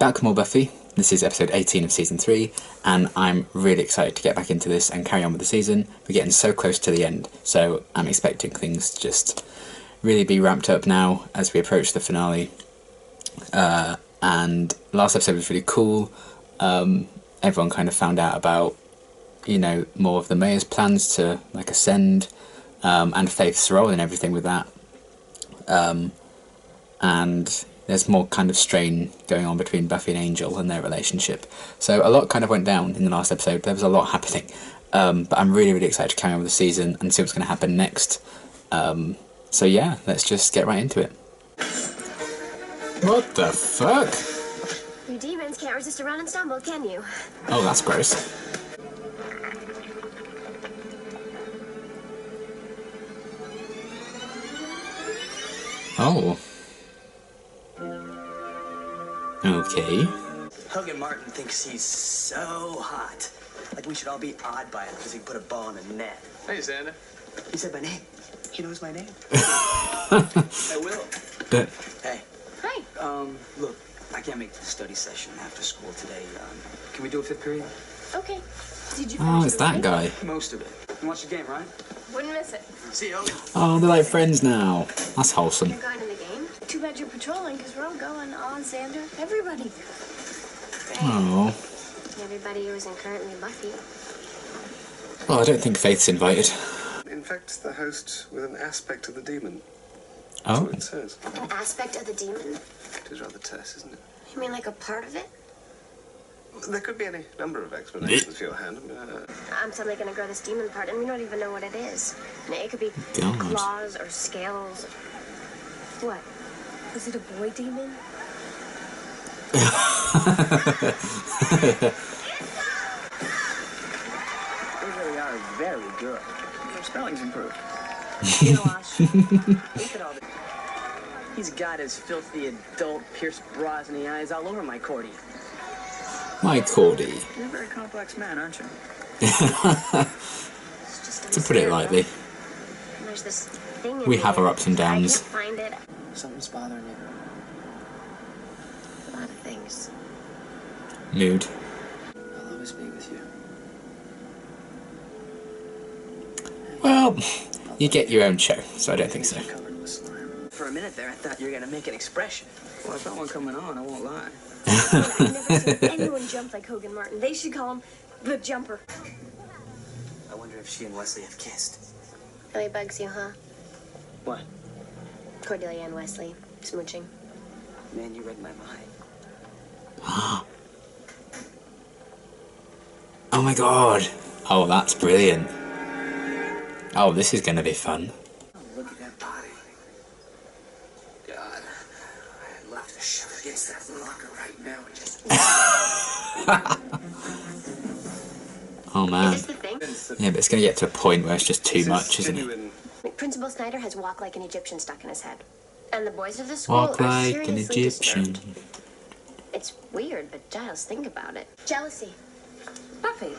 Back with more Buffy. This is episode 18 of season 3, and I'm really excited to get back into this and carry on with the season. We're getting so close to the end, so I'm expecting things to just really be ramped up now as we approach the finale. And last episode was really cool. Everyone kind of found out about, you know, more of the mayor's plans to like ascend, and Faith's role and everything with that. And there's more kind of strain going on between Buffy and Angel and their relationship. So a lot kind of went down in the last episode. There was a lot happening. But I'm really, really excited to carry on with the season and see what's going to happen next. So yeah, let's just get right into it. What the fuck? You demons can't resist a run and stumble, can you? Oh, that's gross. Oh. Okay. Hogan Martin thinks he's so hot. Like we should all be awed by him because he put a ball in the net. Hey, Xander. He said my name. He knows my name. Hey, Will. Hey. Hi. Look, I can't make the study session after school today. Can we do a fifth period? Okay. Did you Oh, finish it's the that writing? guy. Most of it. You watch the game, right? Wouldn't miss it. See you, Hogan. Oh, they're like friends now. That's wholesome. You're going to the game? Too bad you're patrolling, because we're all going. On Xander. Everybody. Oh. Everybody who isn't currently Buffy. Well, I don't think Faith's invited. Infects the host with an aspect of the demon. That's Oh. what it says. An aspect of the demon? It is rather terse, isn't it? You mean like a part of it? There could be any number of explanations for your hand. I'm suddenly going to grow this demon part, and we don't even know what it is. It could be God. claws or scales. What? Is it a boy demon? You really are very good. Your spelling's improved. You know, Ash, look at all this. He's got his filthy adult pierced bras in the eyes all over my Cordy. My Cordy. You're a very complex man, aren't you? It's just To put it lightly. And there's this thing in We have here. our ups and downs. I can't find it. Something's bothering you. A lot of things. Mood. I'll always be with you. Well, you get your own show, so I don't think so. Covered with slime. For a minute there, I thought you were gonna make an expression. Well, I got one coming on, I won't lie. I've never seen anyone jump like Hogan Martin. They should call him the Jumper. I wonder if she and Wesley have kissed. Really bugs you, huh? What? Cordelia and Wesley smooching. Man, you read my mind. Oh my god. Oh, that's brilliant. Oh, this is going to be fun. Oh, look at that body. God, I'd love to shove against that locker right now and just... Oh man. Is this the thing? Yeah, but it's going to get to a point where it's just too much, isn't it? Principal Snyder has walk like an Egyptian stuck in his head. And the boys of the school Walk are like an seriously Egyptian. disturbed. It's weird, but Giles, think about it. Jealousy. Buffy.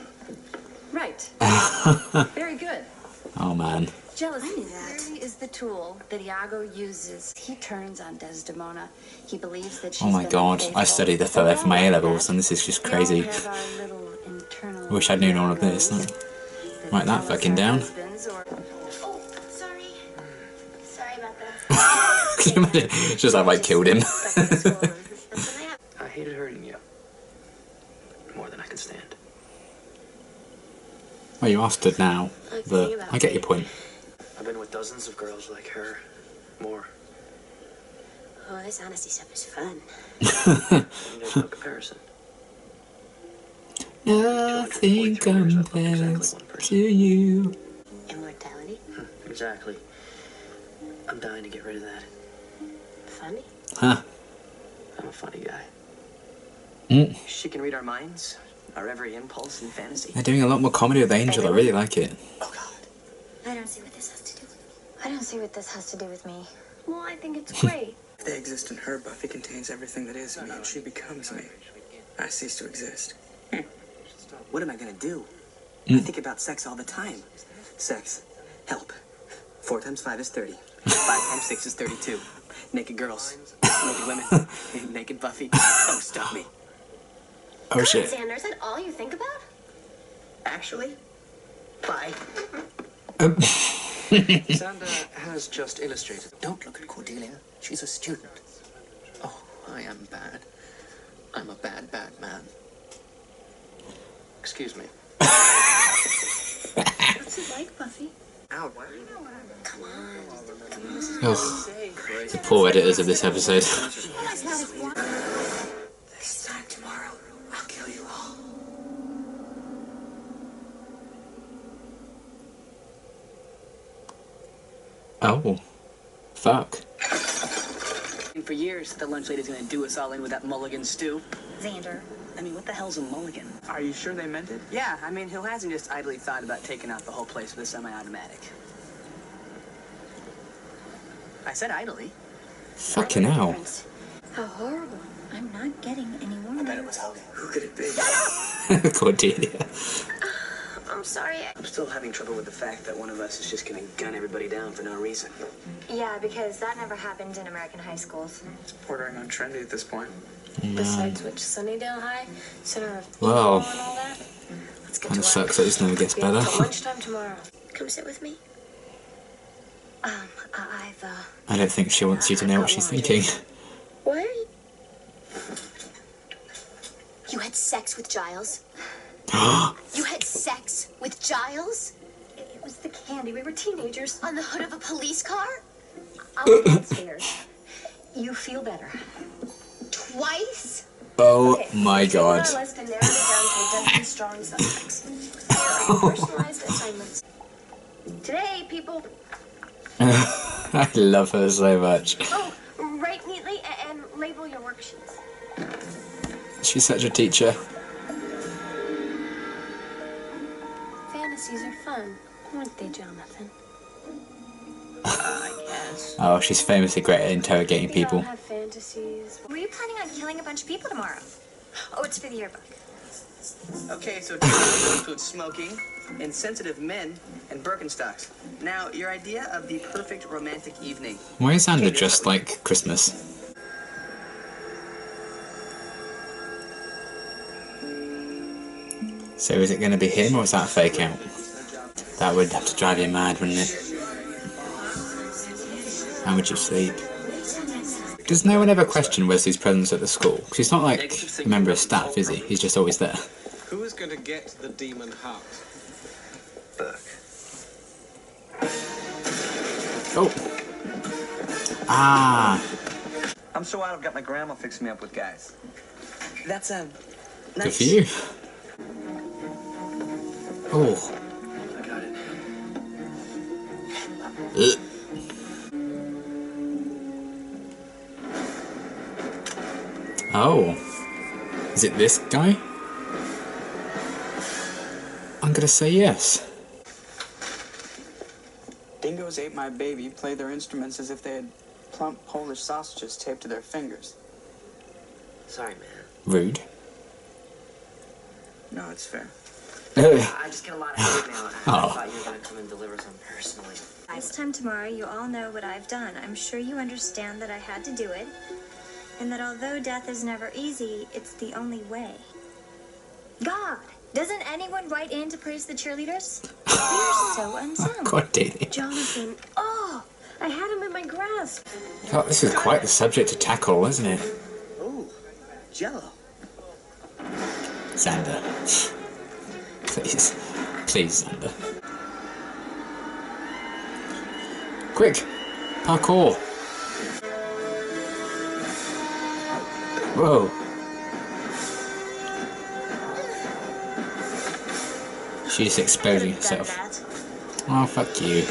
Right. Very good. Oh man. Jealousy is the tool that Iago uses. He turns on Desdemona. He believes that she's Oh my been god. unfaithful. I studied the FOA for my A-levels and this is just We all crazy. have our little internal Wish I'd known all of this. Iagos Write that tell us fucking our down. husbands or- Oh, sorry. Sorry about that. Can you imagine? It's just like I killed him. Stuck in the school. That's what I have. I hated hurting you. More than I can stand. Well, you are stood now, but I get your point. I've been with dozens of girls like her. More. Oh, this honesty stuff is fun. And there's no comparison. Nothing 243 years, I've loved compares exactly one person. to you. Immortality? Exactly. I'm dying to get rid of that. Funny? Huh. I'm a funny guy. Mm. She can read our minds, our every impulse and fantasy. They're doing a lot more comedy with Angel. I really like it. Oh, God. I don't see what this has to do with me. I don't see what this has to do with me. Well, I think it's great. If they exist in her, Buffy contains everything that is me, and she becomes me. I cease to exist. What am I gonna do? Mm. I think about sex all the time. Sex. Help. 4 times 5 is 30. 5 times 6 is 32. Naked girls. Naked women. Naked Buffy. Oh, stop me. Oh shit. Xander, is that all you think about? Actually, bye. Xander has just illustrated. Don't look at Cordelia. She's a student. Oh, I am bad. I'm a bad, bad man. Excuse me. What's it like, Buffy? Ow. Come on. Oh, the poor editors of this episode. This time tomorrow, I'll kill you all. Oh, fuck. For years, the lunch lady's gonna do us all in with that mulligan stew. Xander. I mean, what the hell's a mulligan? Are you sure they meant it? Yeah, I mean, who hasn't just idly thought about taking out the whole place with a semi-automatic? I said idly. Fucking hell. How horrible. I'm not getting any warmer. I bet it was Hogan. Who could it be? Cordelia. I'm sorry. I'm still having trouble with the fact that one of us is just gonna gun everybody down for no reason. Yeah, because that never happened in American high schools. It's bordering on trendy at this point. Besides which, Sunnydale High, center of Wow. and all that. Let's get Kind to of work. sucks that this never gets We have better. till lunchtime tomorrow. Come sit with me. I've I don't think she wants you to know what she's thinking. What are you? You had sex with Giles? You had sex with Giles? It was the candy. We were teenagers. On the hood of a police car? I'll go downstairs. You feel better. Twice? Oh Okay, my let's go god. on our list and narrow it down to a dozen strong suspects. Personalized assignments. Today, people. I love her so much. Oh, write neatly and label your worksheets. She's such a teacher. Fantasies are fun, aren't they, Jonathan? I guess. Oh, she's famously great at interrogating We all people. have fantasies. Were you planning on killing a bunch of people tomorrow? Oh, it's for the yearbook. Okay, so today includes smoking, insensitive men, and Birkenstocks. Now, your idea of the perfect romantic evening. Why is Xander dressed like Christmas? So is it going to be him or is that a fake out? That would have to drive you mad, wouldn't it? How would you sleep? Does no one ever question Wesley's presence at the school? Because he's not like a member of staff, is he? He's just always there. Who is going to get the demon heart? Burke. Oh! Ah! I'm so out, I've got my grandma fixing me up with guys. That's Good nice. for you. Oh. I got it. Ugh. Oh. Is it this guy? I'm gonna say yes. Dingoes ate my baby, played their instruments as if they had plump Polish sausages taped to their fingers. Sorry, man. Rude. No, it's fair. I just get a lot of hate mail. I Oh. thought you were going to come and deliver some personally. This time tomorrow, you all know what I've done. I'm sure you understand that I had to do it, and that although death is never easy, it's the only way. God, doesn't anyone write in to praise the cheerleaders? They're so unsung. God, Daly. Jonathan, oh, I had him in my grasp. God, this is quite the subject to tackle, isn't it? Ooh, Jello. Xander. Please. Please, Xander. Quick! Parkour! Whoa. She's exposing herself. Oh, fuck you.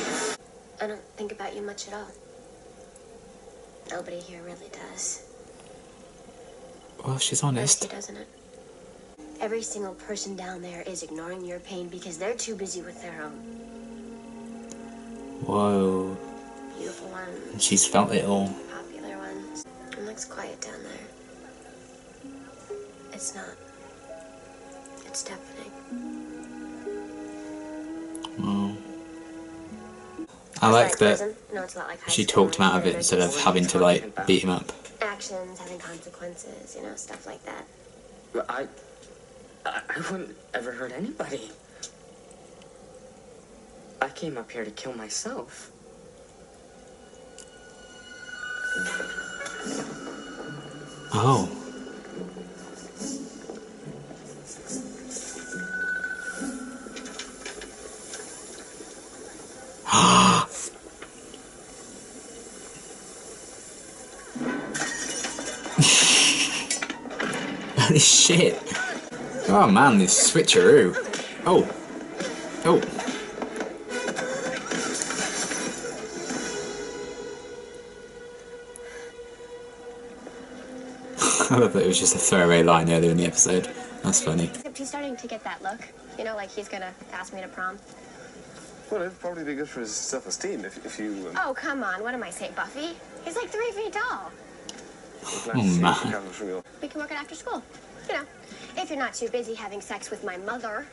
I don't think about you much at all. Nobody here really does. Well, she's Mercy, honest. doesn't it? Every single person down there is ignoring your pain because they're too busy with their own. Whoa. Beautiful ones, And she's felt it all. popular ones. It looks quiet down there. It's not. It's deafening. Well. I like that prison. No, it's not like high she school talked him out of it instead of having to, like, beat him up. actions having consequences, stuff like that. Well, I wouldn't ever hurt anybody. I came up here to kill myself. Oh. Holy shit. Oh man, this switcheroo. Oh. Oh. I love that it was just a throwaway line earlier in the episode. That's funny. Except he's starting to get that look. You know, like he's gonna ask me to prom. Well, it'd probably be good for his self-esteem if you... Oh, come on. What am I saying, Buffy? He's like 3 feet tall. glad to see man. you recover from your... We can work it after school. You know, if you're not too busy having sex with my mother.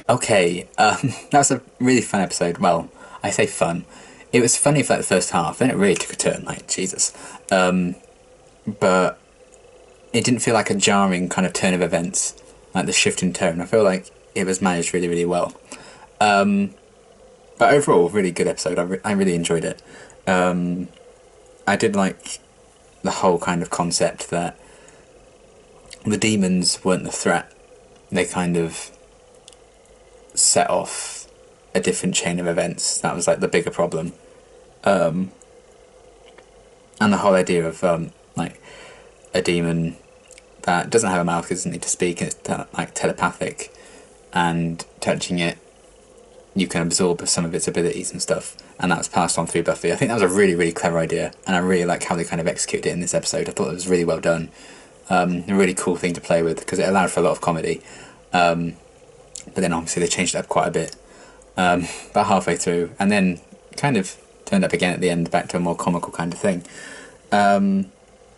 Okay, that was a really fun episode. Well, I say fun. It was funny for like the first half, then it really took a turn, like, Jesus. But it didn't feel like a jarring kind of turn of events, like the shift in tone. I feel like it was managed really, really well. But overall, really good episode. I really enjoyed it. I did like the whole kind of concept that the demons weren't the threat. They kind of set off a different chain of events. That was like the bigger problem. And the whole idea of like a demon that doesn't have a mouth, doesn't need to speak, and it's like telepathic, and touching it you can absorb some of its abilities and stuff, and that was passed on through Buffy. I think that was a really, really clever idea, and I really like how they kind of executed it in this episode. I thought it was really well done. A really cool thing to play with, because it allowed for a lot of comedy. But then obviously they changed it up quite a bit about halfway through, and then kind of turned up again at the end, back to a more comical kind of thing.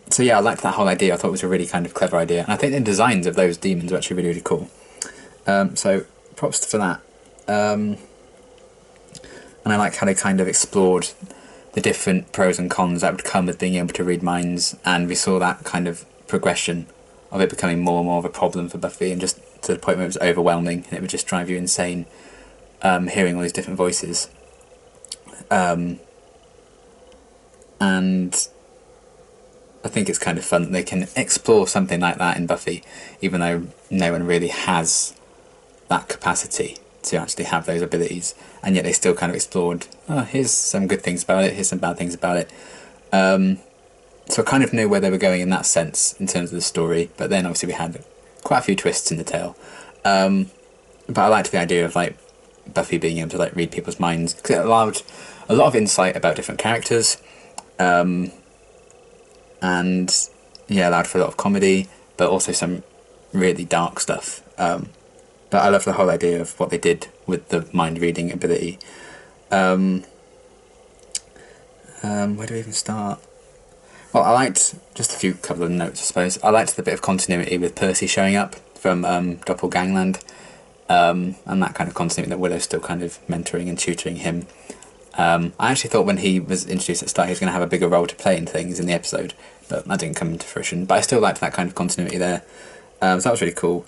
So yeah, I liked that whole idea. I thought it was a really kind of clever idea, and I think the designs of those demons were actually really, really cool. So props for that. And I like how they kind of explored the different pros and cons that would come with being able to read minds, and we saw that kind of progression of it becoming more and more of a problem for Buffy, and just to the point where it was overwhelming and it would just drive you insane hearing all these different voices. And I think it's kind of fun that they can explore something like that in Buffy, even though no one really has that capacity to actually have those abilities, and yet they still kind of explored, oh, here's some good things about it, here's some bad things about it. So I kind of knew where they were going in that sense in terms of the story, but then obviously we had quite a few twists in the tale. But I liked the idea of like Buffy being able to like read people's minds, because it allowed a lot of insight about different characters, and yeah, allowed for a lot of comedy, but also some really dark stuff. But I love the whole idea of what they did with the mind reading ability. Where do we even start? Well, I liked just a couple of notes, I suppose. I liked the bit of continuity with Percy showing up from Doppelgangland, and that kind of continuity that Willow's still kind of mentoring and tutoring him. I actually thought when he was introduced at the start he was going to have a bigger role to play in things in the episode, but that didn't come into fruition. But I still liked that kind of continuity there, so that was really cool.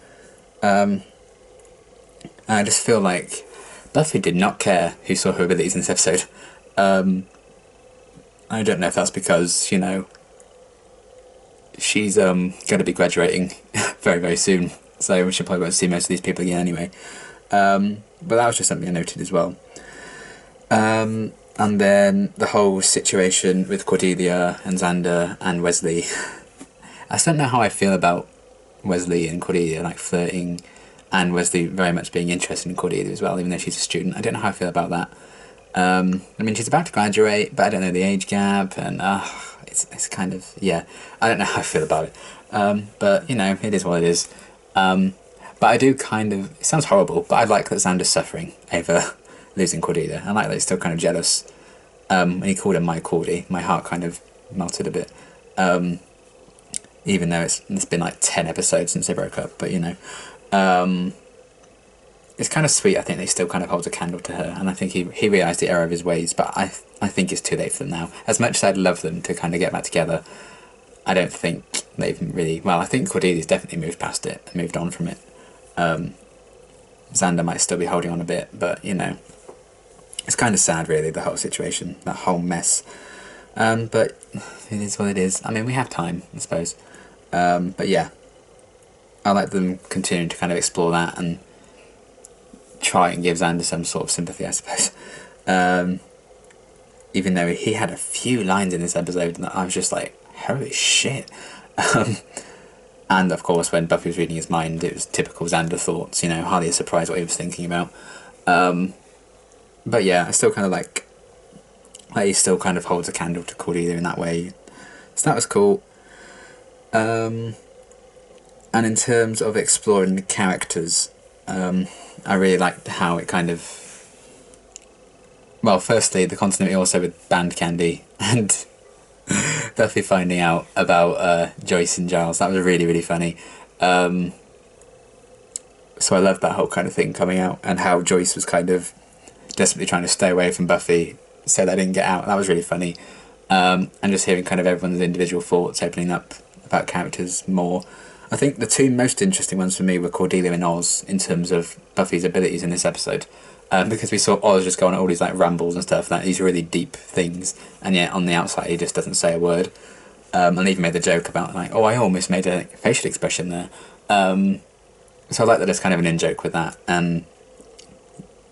I just feel like Buffy did not care who saw her abilities in this episode. I don't know if that's because, you know, she's going to be graduating very, very soon, so she probably won't see most of these people again anyway. But that was just something I noted as well. And then the whole situation with Cordelia and Xander and Wesley. I still don't know how I feel about Wesley and Cordelia, like flirting, and Wesley very much being interested in Cordelia as well, even though she's a student. I don't know how I feel about that. I mean, she's about to graduate, but I don't know the age gap, and it's kind of, yeah, I don't know how I feel about it. But, you know, it is what it is. But I do kind of, it sounds horrible, but I like that Xander's suffering over losing Cordelia. I like that he's still kind of jealous. When he called her my Cordy, my heart kind of melted a bit. Even though it's been like 10 episodes since they broke up, but, you know. it's kind of sweet. I think they still kind of hold a candle to her, and I think he realised the error of his ways, but I think it's too late for them now. As much as I'd love them to kind of get back together, I don't think they've really... Well, I think Cordelia's definitely moved past it and moved on from it. Xander might still be holding on a bit, but, you know, it's kind of sad, really, the whole situation, that whole mess. But it is what it is. I mean, we have time, I suppose. But yeah, I like them continuing to kind of explore that and try and give Xander some sort of sympathy, I suppose. Even though he had a few lines in this episode that I was just like, holy shit. And of course, when Buffy was reading his mind, it was typical Xander thoughts, you know, hardly a surprise what he was thinking about. But yeah, I still kind of like he still kind of holds a candle to Cordelia in that way. So that was cool. And in terms of exploring the characters, I really liked how it kind of... Well, firstly, the continuity also with Band Candy and Buffy finding out about Joyce and Giles. That was really, really funny. So I loved that whole kind of thing coming out, and how Joyce was kind of desperately trying to stay away from Buffy so they didn't get out. That was really funny. And just hearing kind of everyone's individual thoughts opening up about characters more. I think the two most interesting ones for me were Cordelia and Oz in terms of Buffy's abilities in this episode. Because we saw Oz just go on all these like rambles and stuff, like these really deep things, and yet on the outside he just doesn't say a word. And even made the joke about like, oh, I almost made a facial expression there. So I like that there's kind of an in-joke with that. And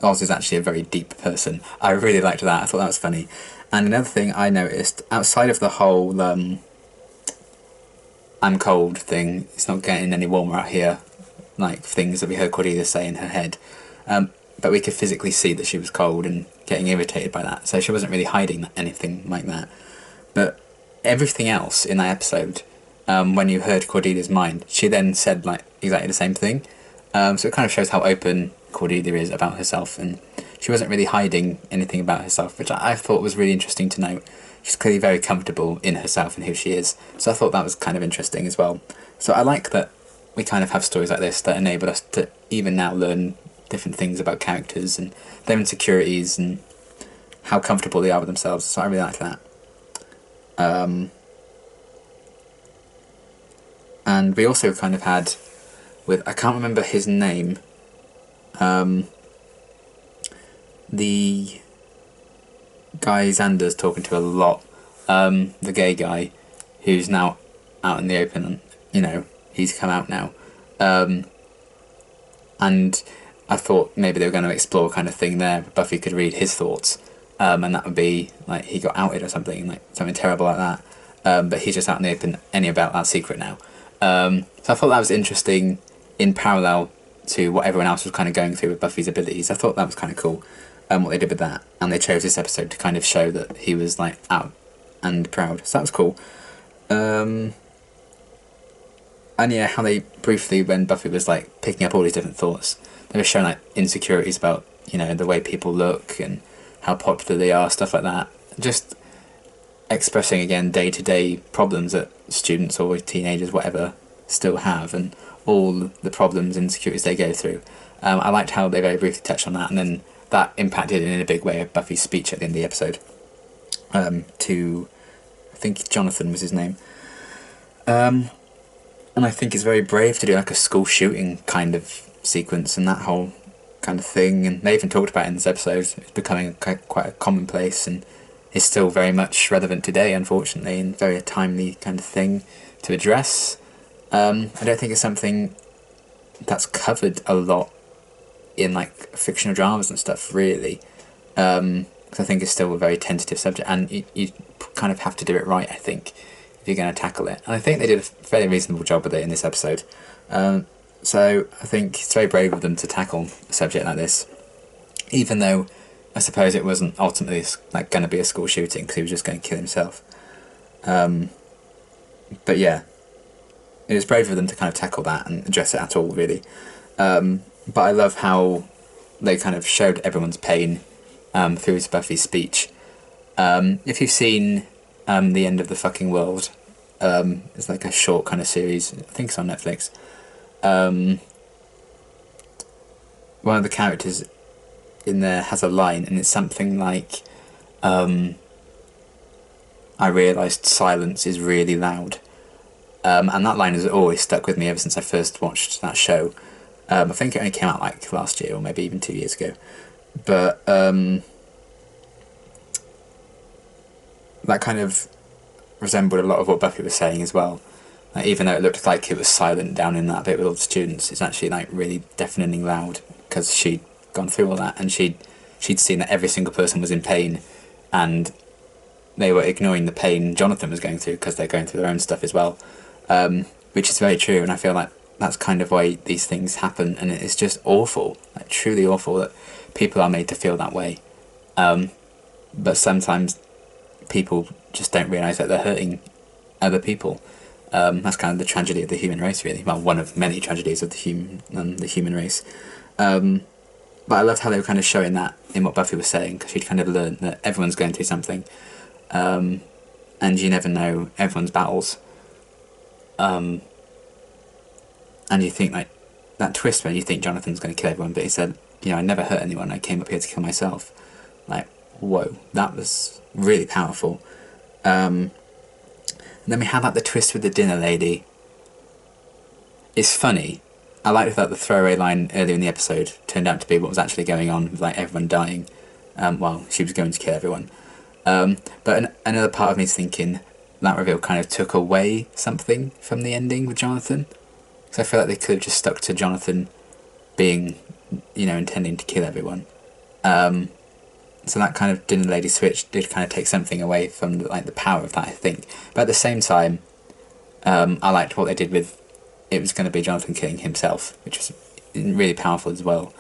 Oz is actually a very deep person. I really liked that. I thought that was funny. And another thing I noticed, outside of the whole I'm cold thing, it's not getting any warmer out here, like things that we heard Cordelia say in her head, but we could physically see that she was cold and getting irritated by that, so she wasn't really hiding anything like that. But everything else in that episode, when you heard Cordelia's mind, she then said like exactly the same thing. So it kind of shows how open Cordelia is about herself, and she wasn't really hiding anything about herself, which I thought was really interesting to note. She's clearly very comfortable in herself and who she is, so I thought that was kind of interesting as well. So I like that we kind of have stories like this that enable us to even now learn different things about characters and their insecurities and how comfortable they are with themselves, so I really like that. And we also kind of had, with, I can't remember his name, the guy Xander's talking to a lot, the gay guy, who's now out in the open, and, you know, he's come out now. And I thought maybe they were going to explore a kind of thing there, Buffy could read his thoughts, and that would be, like, he got outed or something, like, something terrible like that. But he's just out in the open about that secret now. So I thought that was interesting in parallel to what everyone else was kind of going through with Buffy's abilities. I thought that was kind of cool, what they did with that. And they chose this episode to kind of show that he was, like, out and proud. So that was cool. And yeah, how they briefly, when Buffy was, like, picking up all these different thoughts, they were showing, like, insecurities about, you know, the way people look and how popular they are, stuff like that. Just expressing, again, day-to-day problems that students or teenagers, whatever, still have, and all the problems and insecurities they go through. I liked how they very briefly touched on that, and then that impacted in a big way of Buffy's speech at the end of the episode. To, I think Jonathan was his name. And I think it's very brave to do like a school shooting kind of sequence and that whole kind of thing. And they even talked about it in this episode. It's becoming quite a commonplace and is still very much relevant today, unfortunately, and very a timely kind of thing to address. I don't think it's something that's covered a lot in like fictional dramas and stuff, really. Because I think it's still a very tentative subject, and you kind of have to do it right, I think, if you're going to tackle it. And I think they did a fairly reasonable job with it in this episode. So I think it's very brave of them to tackle a subject like this, even though I suppose it wasn't ultimately like going to be a school shooting because he was just going to kill himself. But yeah, it was brave of them to kind of tackle that and address it at all, really. But I love how they kind of showed everyone's pain through Buffy's speech. If you've seen The End of the Fucking World, it's like a short kind of series, I think it's on Netflix, one of the characters in there has a line, and it's something like, I realised silence is really loud. And that line has always stuck with me ever since I first watched that show. I think it only came out like last year, or maybe even 2 years ago. But that kind of resembled a lot of what Buffy was saying as well. Like, even though it looked like it was silent down in that bit with all the students, it's actually like really deafeningly loud, because she'd gone through all that, and she'd seen that every single person was in pain, and they were ignoring the pain Jonathan was going through because they're going through their own stuff as well, which is very true. And I feel like that's kind of why these things happen, and it's just awful, like truly awful, that people are made to feel that way. But sometimes people just don't realise that they're hurting other people. That's kind of the tragedy of the human race, really. Well, one of many tragedies of the human race. But I loved how they were kind of showing that in what Buffy was saying, because she'd kind of learned that everyone's going through something, and you never know everyone's battles. And you think, like, that twist when you think Jonathan's going to kill everyone, but he said, you know, I never hurt anyone, I came up here to kill myself. Like, whoa, that was really powerful. And then we had like the twist with the dinner lady. It's funny. I liked that the throwaway line earlier in the episode turned out to be what was actually going on, with like everyone dying while she was going to kill everyone. But another part of me is thinking that reveal kind of took away something from the ending with Jonathan. So I feel like they could have just stuck to Jonathan being, you know, intending to kill everyone. So that kind of dinner lady switch did kind of take something away from the power of that, I think. But at the same time, I liked what they did with it was going to be Jonathan killing himself, which was really powerful as well.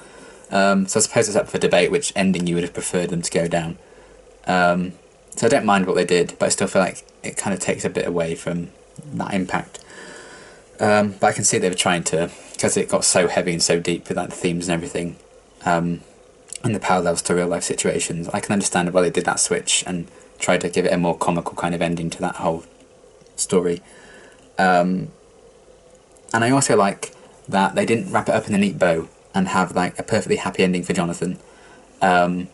So I suppose it's up for debate which ending you would have preferred them to go down. So I don't mind what they did, but I still feel like it kind of takes a bit away from that impact. But I can see they were trying to, because it got so heavy and so deep with like the themes and everything, and the parallels to real life situations. I can understand why they did that switch and tried to give it a more comical kind of ending to that whole story. And I also like that they didn't wrap it up in a neat bow and have like a perfectly happy ending for Jonathan. And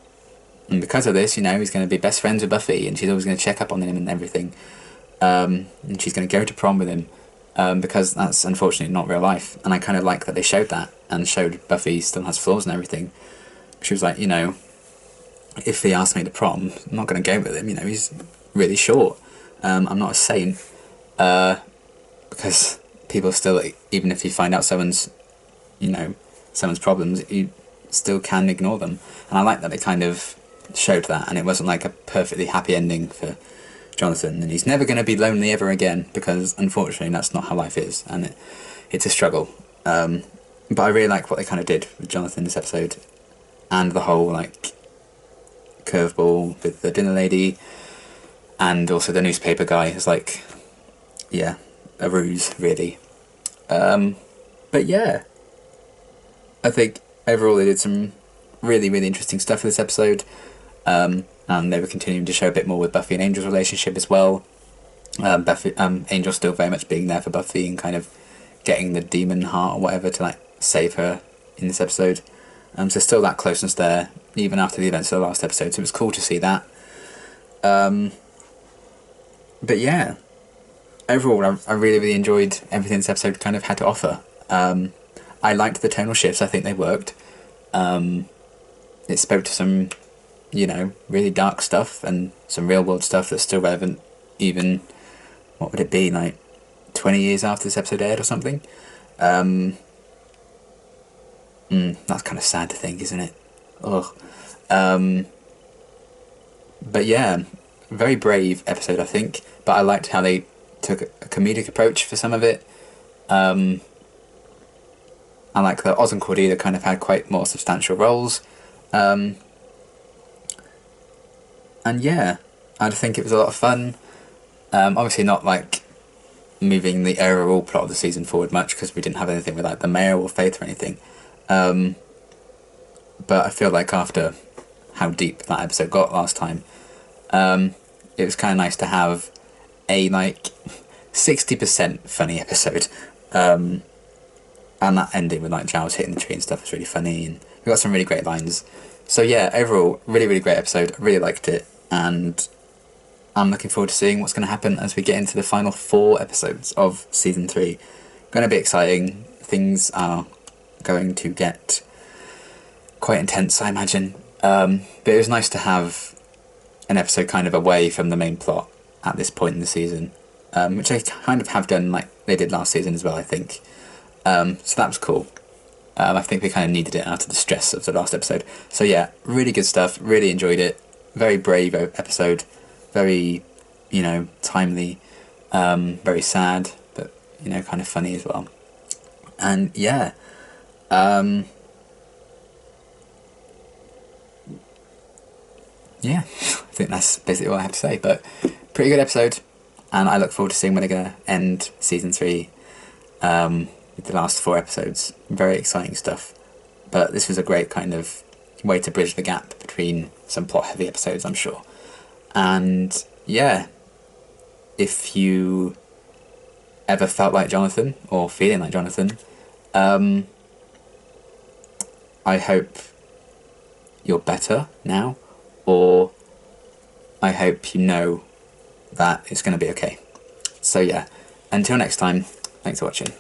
because of this, you know, he's going to be best friends with Buffy, and she's always going to check up on him and everything. And she's going to go to prom with him, because that's unfortunately not real life. And I kind of like that they showed that, and showed Buffy still has flaws and everything. She was like, you know, if he asked me to prom, I'm not going to go with him, you know, he's really short. I'm not a saint, because people still, even if you find out someone's problems, you still can ignore them. And I like that they kind of showed that, and it wasn't like a perfectly happy ending for Jonathan, and he's never going to be lonely ever again, because unfortunately that's not how life is, and it's a struggle. But I really like what they kind of did with Jonathan this episode, and the whole like curveball with the dinner lady, and also the newspaper guy is like, yeah, a ruse really. But yeah, I think overall they did some really, really interesting stuff for this episode. And they were continuing to show a bit more with Buffy and Angel's relationship as well. Angel still very much being there for Buffy and kind of getting the demon heart or whatever to like save her in this episode. So still that closeness there, even after the events of the last episode. So it was cool to see that. But yeah, overall I really, really enjoyed everything this episode kind of had to offer. I liked the tonal shifts. I think they worked. It spoke to some, you know, really dark stuff and some real world stuff that's still relevant, even, what would it be, like 20 years after this episode aired or something. That's kind of sad to think, isn't it? Ugh. But yeah, very brave episode, I think, but I liked how they took a comedic approach for some of it. I like that Oz and Cordelia kind of had quite more substantial roles. And yeah, I think it was a lot of fun. Obviously not like moving the overall plot of the season forward much, because we didn't have anything with like the mayor or Faith or anything. But I feel like after how deep that episode got last time, it was kind of nice to have a like 60% funny episode. And And that ending with like Giles hitting the tree and stuff is really funny, and we got some really great lines. So yeah, overall, really, really great episode. I really liked it, and I'm looking forward to seeing what's going to happen as we get into the final 4 episodes of season 3. Going to be exciting. Things are going to get quite intense, I imagine. But it was nice to have an episode kind of away from the main plot at this point in the season, which they kind of have done like they did last season as well, I think. So that was cool. I think we kind of needed it out of the stress of the last episode. So yeah, really good stuff. Really enjoyed it. Very brave episode. Very, timely. Very sad, but kind of funny as well. And yeah, I think that's basically all I have to say. But pretty good episode, and I look forward to seeing when they're gonna end season 3. With the last 4 episodes. Very exciting stuff. But this was a great kind of way to bridge the gap between some plot heavy episodes, I'm sure. And yeah, if you ever felt like Jonathan, or feeling like Jonathan, I hope you're better now, or I hope you know that it's going to be okay. So yeah, until next time, thanks for watching.